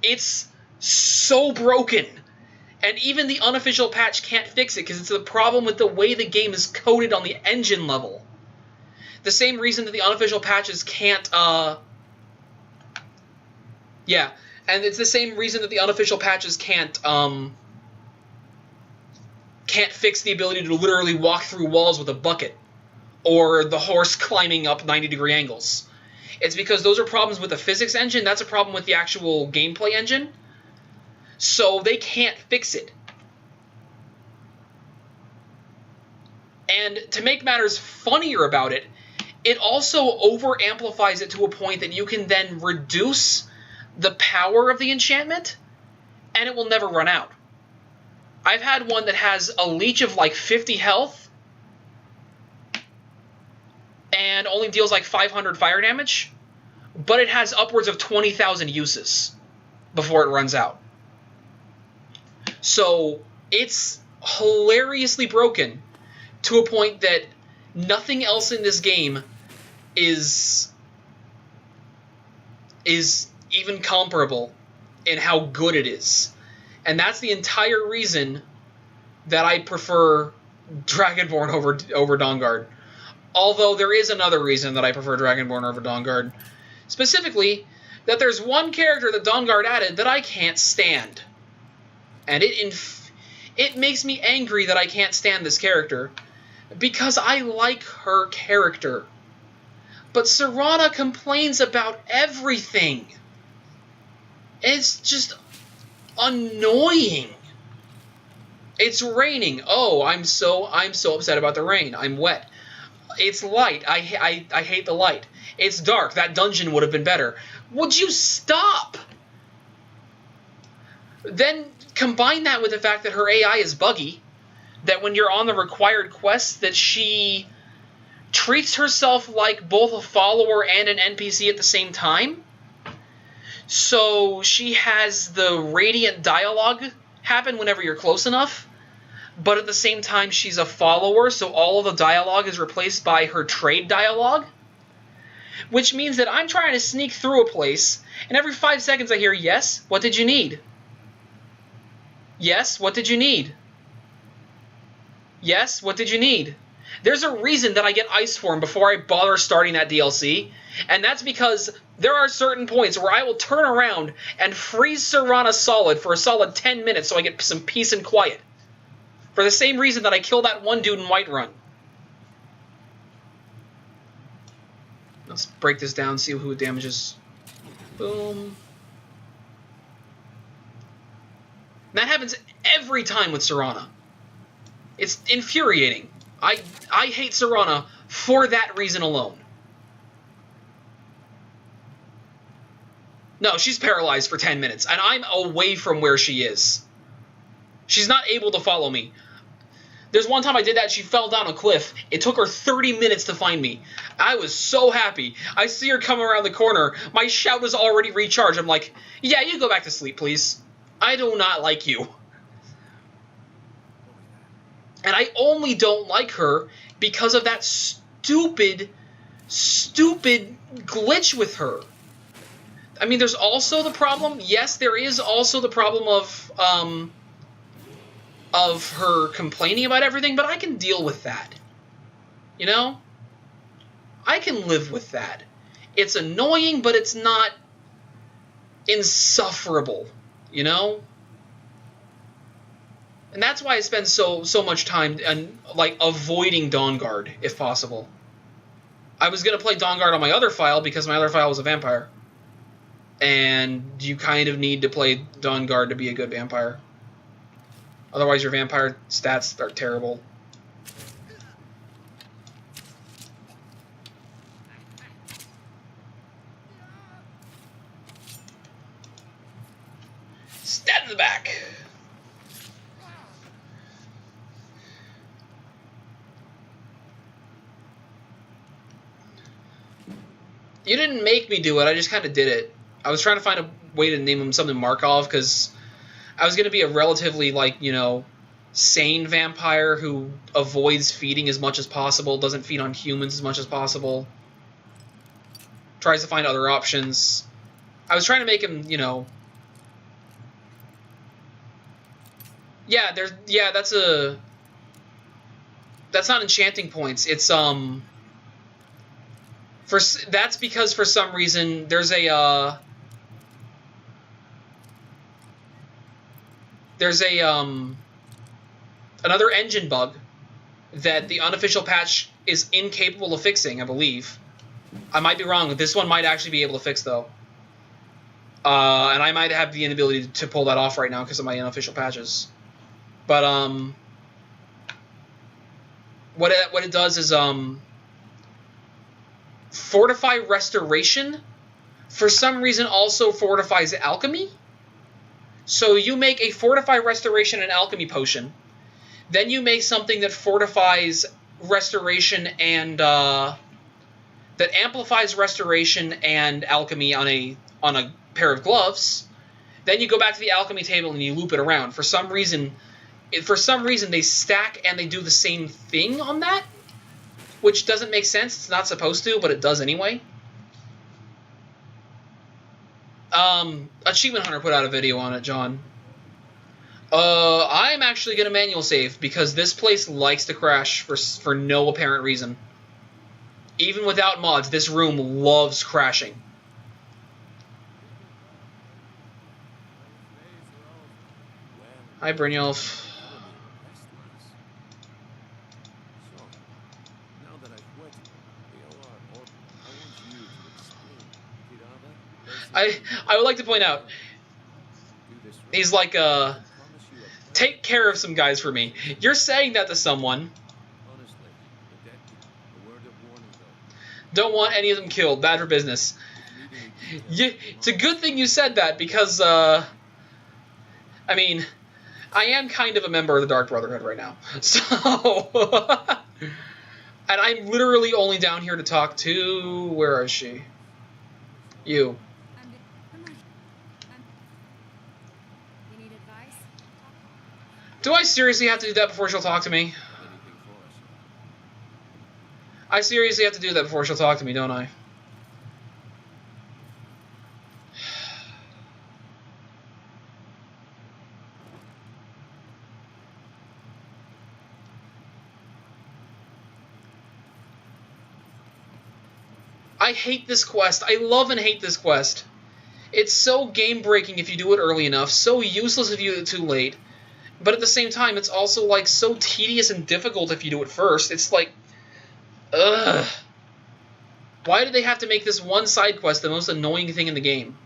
It's so broken. And even the unofficial patch can't fix it because it's the problem with the way the game is coded on the engine level. The same reason that the unofficial patches can't, yeah, and it's the same reason that the unofficial patches can't fix the ability to literally walk through walls with a bucket, or the horse climbing up 90-degree angles. It's because those are problems with the physics engine. That's a problem with the actual gameplay engine. So they can't fix it. And to make matters funnier about it, it also over-amplifies it to a point that you can then reduce the power of the enchantment, and it will never run out. I've had one that has a leech of like 50 health, and only deals like 500 fire damage, but it has upwards of 20,000 uses before it runs out. So it's hilariously broken to a point that nothing else in this game is even comparable in how good it is. And that's the entire reason that I prefer Dragonborn over Dawnguard. Although there is another reason that I prefer Dragonborn over Dawnguard. Specifically, that there's one character that Dawnguard added that I can't stand. And it makes me angry that I can't stand this character, because I like her character. But Serana complains about everything. It's just annoying. It's raining. Oh, I'm so upset about the rain. I'm wet. It's light. I hate the light. It's dark. That dungeon would have been better. Would you stop? Then combine that with the fact that her AI is buggy, that when you're on the required quest, that she treats herself like both a follower and an NPC at the same time. So she has the radiant dialogue happen whenever you're close enough, but at the same time she's a follower, so all of the dialogue is replaced by her trade dialogue. Which means that I'm trying to sneak through a place, and every 5 seconds I hear, "Yes, what did you need? Yes, what did you need? Yes, what did you need?" There's a reason that I get Ice Form before I bother starting that DLC, and that's because there are certain points where I will turn around and freeze Serana solid for a solid 10 minutes so I get some peace and quiet. For the same reason that I kill that one dude in Whiterun. Let's break this down, see who it damages. Boom. That happens every time with Serana. It's infuriating. I hate Serana for that reason alone. No, she's paralyzed for 10 minutes, and I'm away from where she is. She's not able to follow me. There's one time I did that, she fell down a cliff. It took her 30 minutes to find me. I was so happy. I see her come around the corner. My shout was already recharged. I'm like, yeah, you go back to sleep, please. I do not like you. And I only don't like her because of that stupid glitch with her. I mean, there's also the problem. Yes, there is also the problem of her complaining about everything, but I can deal with that. You know? I can live with that. It's annoying, but it's not insufferable, you know? And that's why I spend so much time like avoiding Dawnguard if possible. I was gonna play Dawnguard on my other file because my other file was a vampire. And you kind of need to play Dawnguard to be a good vampire. Otherwise your vampire stats are terrible. Stab in the back. You didn't make me do it, I just kind of did it. I was trying to find a way to name him something Markov, because I was going to be a relatively, like, you know, sane vampire who avoids feeding as much as possible, doesn't feed on humans as much as possible, tries to find other options. I was trying to make him, you know, Yeah, that's not enchanting points. It's that's because for some reason there's a another engine bug that the unofficial patch is incapable of fixing, I believe. I might be wrong. This one might actually be able to fix, though. And I might have the inability to pull that off right now because of my unofficial patches. But what it does is fortify restoration. For some reason, also fortifies alchemy. So you make a fortify restoration and alchemy potion. Then you make something that fortifies restoration and that amplifies restoration and alchemy on a pair of gloves. Then you go back to the alchemy table and you loop it around. For some reason they stack and they do the same thing on that, which doesn't make sense. It's not supposed to, but it does anyway. Achievement Hunter put out a video on it, John. I'm actually going to manual save because this place likes to crash for no apparent reason. Even without mods, this room loves crashing. Hi, Brynjolf. I would like to point out, he's like, take care of some guys for me. You're saying that to someone. Don't want any of them killed. Bad for business. It's a good thing you said that because, I mean, I am kind of a member of the Dark Brotherhood right now. So, and I'm literally only down here to talk to, where is she? You. Do I seriously have to do that before she'll talk to me? I seriously have to do that before she'll talk to me, don't I? I hate this quest. I love and hate this quest. It's so game-breaking if you do it early enough, so useless if you do it too late. But at the same time, it's also, like, so tedious and difficult if you do it first. It's like, ugh. Why did they have to make this one side quest the most annoying thing in the game?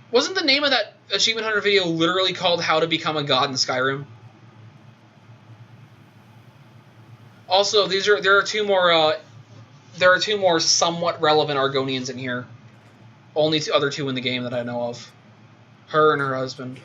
Wasn't the name of that Achievement Hunter video literally called How to Become a God in Skyrim? Also, there are two more somewhat relevant Argonians in here. Only other two in the game that I know of. Her and her husband.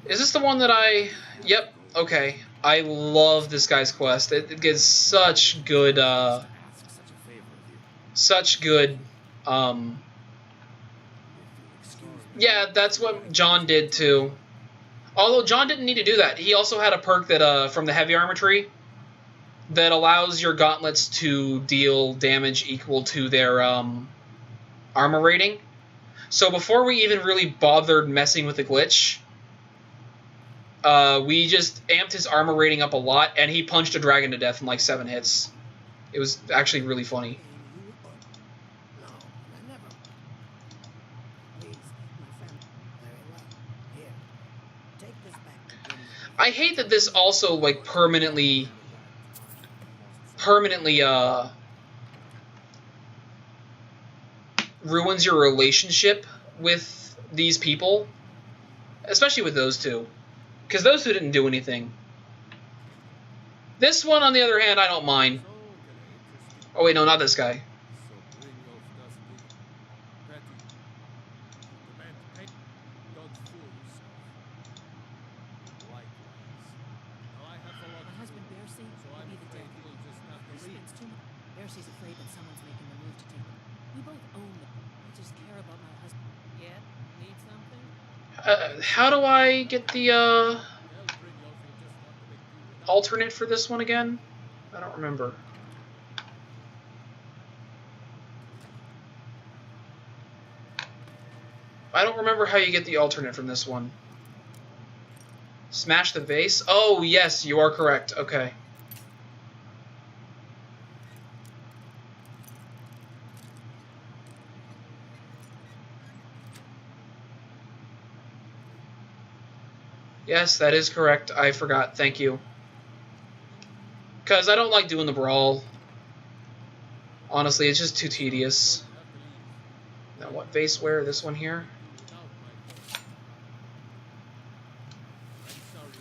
Is this the one that I... Yep, okay. I love this guy's quest. It gives such good, yeah, that's what John did too. Although John didn't need to do that. He also had a perk that, from the heavy armor tree that allows your gauntlets to deal damage equal to their, armor rating. So before we even really bothered messing with the glitch... we just amped his armor rating up a lot, and he punched a dragon to death in like 7 hits. It was actually really funny. I hate that this also like permanently ruins your relationship with these people, especially with those two. Because those two didn't do anything. This one, on the other hand, I don't mind. Oh, wait, no, not this guy. She's afraid that someone's making the move to take them. We both own them. I just care about my husband. Yeah? Need something? How do I get the, alternate for this one again? I don't remember. I don't remember how you get the alternate from this one. Smash the vase? Oh, yes, you are correct. Okay. Yes, that is correct. I forgot. Thank you. Because I don't like doing the brawl. Honestly, it's just too tedious. Now, what vase where? This one here?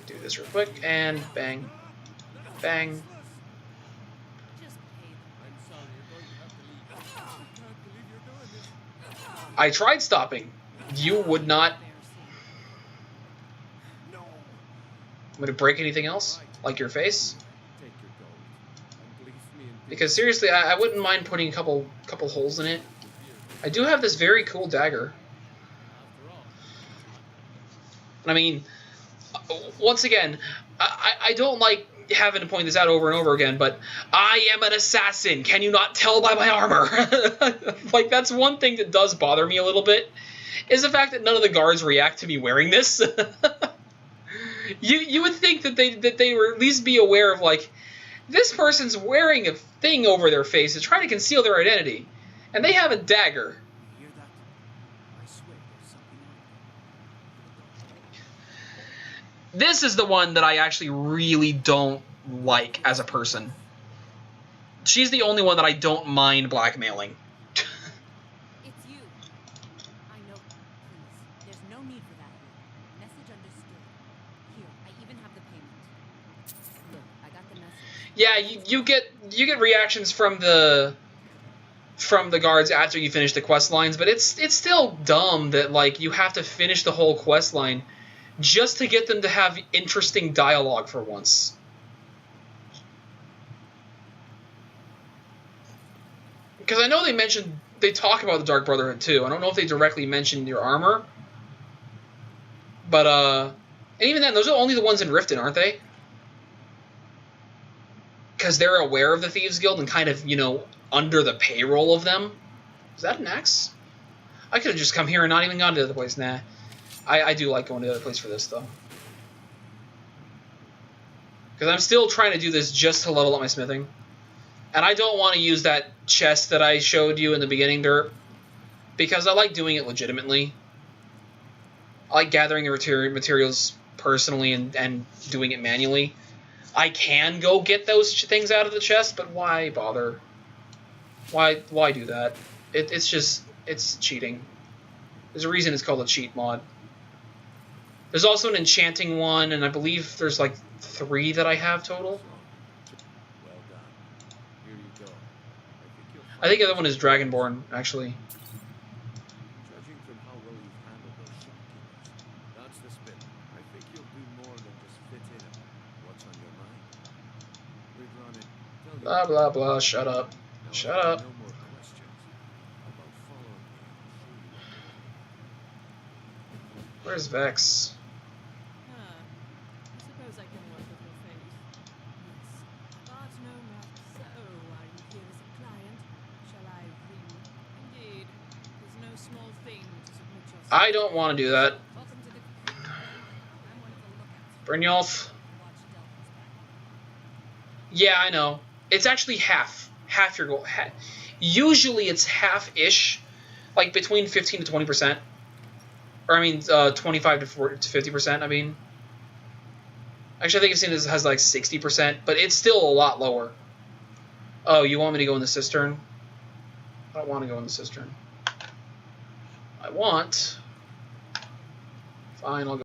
Do this real quick, and bang. Bang. I tried stopping. You would not... I'm going to break anything else? Like your face? Because seriously, I wouldn't mind putting a couple holes in it. I do have this very cool dagger. I mean, once again, I don't like having to point this out over and over again, but I am an assassin. Can you not tell by my armor? Like, that's one thing that does bother me a little bit, is the fact that none of the guards react to me wearing this. You would think that they would at least be aware of, like, this person's wearing a thing over their face to try to conceal their identity, and they have a dagger. This is the one that I actually really don't like as a person. She's the only one that I don't mind blackmailing. It's you. I know. Please. There's no need for that here. Message understood. Here, I even have the payment. Look, I got the message. Yeah, you get reactions from the guards after you finish the quest lines, but it's still dumb that, like, you have to finish the whole quest line just to get them to have interesting dialogue for once. Because I know they talk about the Dark Brotherhood too. I don't know if they directly mention your armor. But, and even then, those are only the ones in Riften, aren't they? Because they're aware of the Thieves Guild and kind of, you know, under the payroll of them. Is that an axe? I could have just come here and not even gone to the other place. Nah. I do like going to the other place for this, though. Because I'm still trying to do this just to level up my smithing. And I don't want to use that chest that I showed you in the beginning, Dirt. Because I like doing it legitimately. I like gathering the materials personally and doing it manually. I can go get those things out of the chest, but why bother? Why do that? It's cheating. There's a reason it's called a cheat mod. There's also an enchanting one, and I believe there's like 3 that I have total. I think the other one is Dragonborn, actually. Judging from how well you've handled those shopkeepers, that's the spirit. I think you'll do more than just fit in. What's on your mind? We've run it. Blah blah blah. Shut up. Shut up. No more questions about following me. Where's Vex? I suppose I can work with your face. Yes. But no matter. So, are you here as a client? Shall I ring? Indeed. There's no small thing to submit yourself. I don't want to do that. Welcome to the... I'm one of the lookouts. Brynjolf. Watch Delphin's back. Yeah, I know. It's actually half. Half your goal. Usually it's half-ish. Like between 15 to 20%. Or I mean, 25 to 50%, I mean. Actually, I think I've seen this has like 60%, but it's still a lot lower. Oh, you want me to go in the cistern? I don't want to go in the cistern. I want... Fine, I'll go.